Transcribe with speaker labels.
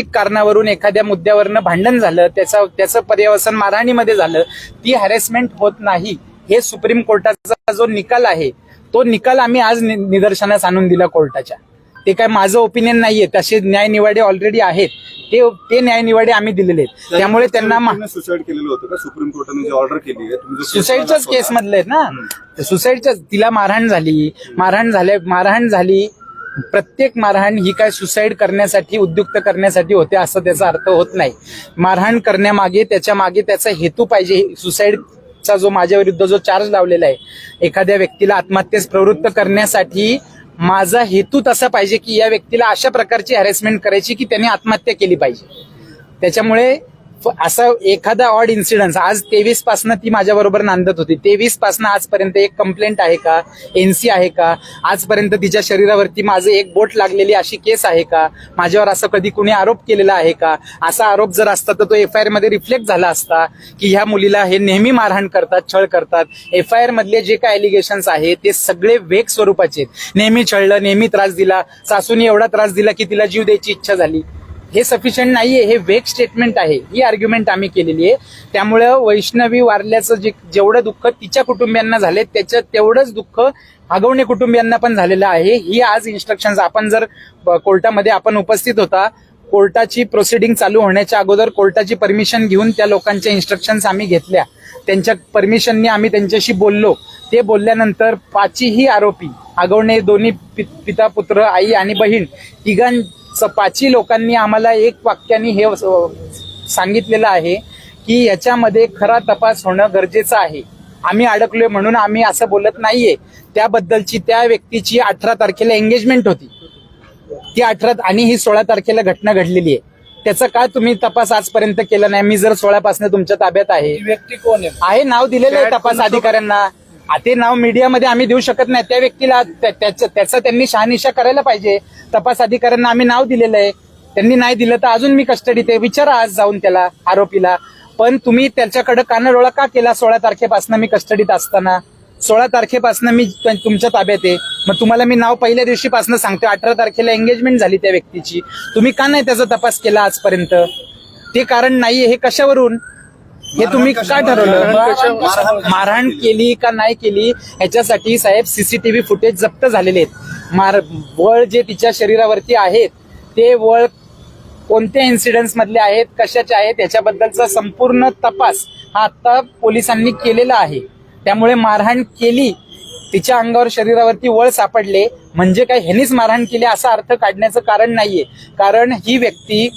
Speaker 1: कारणावरून एखाद्या मुद्द्यावरनं भांडण झालं, त्याचं पर्यवसन मारहाणीमध्ये झालं, ती हॅरेसमेंट होत नाही. हे सुप्रीम कोर्टाचा जो निकाल आहे तो निकाल आम्ही आज निदर्शनास आणून दिला कोर्टाच्या. ते काय माझं ओपिनियन नाहीये, तसे न्यायनिवाडे ऑलरेडी आहेत, ते न्यायनिवाडे आम्ही दिलेले आहेत. त्यामुळे त्यांना
Speaker 2: सुसाईड केलेलं होतं का? सुप्रीम कोर्टाने जी ऑर्डर केली आहे
Speaker 1: सुसाईडच्याच केस मधले आहेत ना, सुसाईडच्या. तिला मारहाण झाली. प्रत्येक मारहाण ही काय सुसाईड करण्यासाठी, उद्युक्त करण्यासाठी होते असं त्याचा अर्थ होत नाही. मारहाण करण्यामागे त्याचा हेतू पाहिजे. सुसाईडचा जो माझ्या विरुद्ध जो चार्ज लावलेला आहे, एखाद्या व्यक्तीला आत्महत्येस प्रवृत्त करण्यासाठी माझा हेतू तसा पाहिजे की या व्यक्तीला अशा प्रकारची हॅरेसमेंट करायची की त्यांनी आत्महत्या केली पाहिजे. त्याच्यामुळे असा एखादा ऑड इन्सिडन्स, आज 23 पासून ती माझ्याबरोबर नांदत होती, 23 पासून आजपर्यंत एक कंप्लेंट आहे का, एनसी आहे का, आजपर्यंत तिच्या शरीरावरती माझं एक बोट लागलेली अशी केस आहे का, माझ्यावर असं कधी कुणी आरोप केलेला आहे का? असा आरोप जर असता तर तो एफआयआर मध्ये रिफ्लेक्ट झाला असता की ह्या मुलीला हे नेहमी मारहाण करतात, छळ करतात. एफआयआर मधले जे काय एलिगेशन्स आहेत ते सगळे वेग स्वरूपाचे आहेत. नेहमी छळलं, नेहमी त्रास दिला, सासूने एवढा त्रास दिला की तिला जीव द्यायची इच्छा झाली. हे सफिशियंट नाहीये, हे वेग स्टेटमेंट आहे. ही आर्ग्युमेंट आम्ही केलेली आहे. त्यामुळे वैष्णवी वारल्याचं जेवढं दुःख तिच्या कुटुंबियांना झाले त्याचं तेवढंच दुःख हगवणे कुटुंबियांना पण झालेलं आहे. ही आज इन्स्ट्रक्शन्स आपण जर कोर्टामध्ये आपण उपस्थित होता, कोर्टाची प्रोसिडिंग चालू होण्याच्या अगोदर कोर्टाची परमिशन घेऊन त्या लोकांच्या इन्स्ट्रक्शन्स आम्ही घेतल्या. त्यांच्या परमिशनने आम्ही त्यांच्याशी बोललो. ते बोलल्यानंतर पाचही आरोपी, हगवणे दोन्ही पिता पुत्र, आई आणि बहीण, पाचही लोकांनी आम्हाला एक वाक्याने हे सांगितलेलं आहे की याच्यामध्ये खरा तपास होणं गरजेचं आहे. आम्ही अडकलोय म्हणून आम्ही असं बोलत नाहीये. त्याबद्दलची त्या व्यक्तीची 18 तारखेला एंगेजमेंट होती, ती 18 आणि ही 16 तारखेला घटना घडलेली आहे. त्याचा का तुम्ही तपास आजपर्यंत केला नाही? मी जर 16 पासून तुमच्या ताब्यात आहे.
Speaker 3: व्यक्ती कोण
Speaker 1: आहे? नाव दिलेलं आहे तपास अधिकाऱ्यांना. ते नाव मीडियामध्ये आम्ही देऊ शकत नाही. त्या व्यक्तीला त्याचा त्यांनी शहानिशा करायला पाहिजे. तपास अधिकाऱ्यांना आम्ही नाव दिलेलं आहे, त्यांनी नाही दिलं तर अजून मी कस्टडीत आहे. विचारा आज जाऊन त्याला, आरोपीला. पण तुम्ही त्याच्याकडे कानडोळा का केला? 16 तारखेपासून मी कस्टडीत असताना, 16 तारखेपासून मी तुमच्या ताब्यात आहे. मग तुम्हाला मी नाव पहिल्या दिवशीपासून सांगतो. 18 तारखेला एंगेजमेंट झाली त्या व्यक्तीची, तुम्ही का नाही त्याचा तपास केला आजपर्यंत? ते कारण नाहीये. हे कशावरून? हे तुम्ही काय ठरवलं? मारहाण केली का नाही केली ह्याच्यासाठी साहेब सीसीटीव्ही फुटेज जप्त झालेले आहेत. वळ जे तिच्या शरीरावरती आहेत ते वळ कोणत्या इन्सिडेंट्स मधले आहेत, कशाचे आहेत, याच्याबद्दलचा संपूर्ण तपास हा आता पोलिसांनी केलेला आहे. त्यामुळे मारहाण केली, तिच्या अंगावर शरीरावरती वळ सापडले म्हणजे काय ह्यांनीच मारहाण केली असा अर्थ काढण्याचं कारण नाहीये. कारण ही व्यक्ती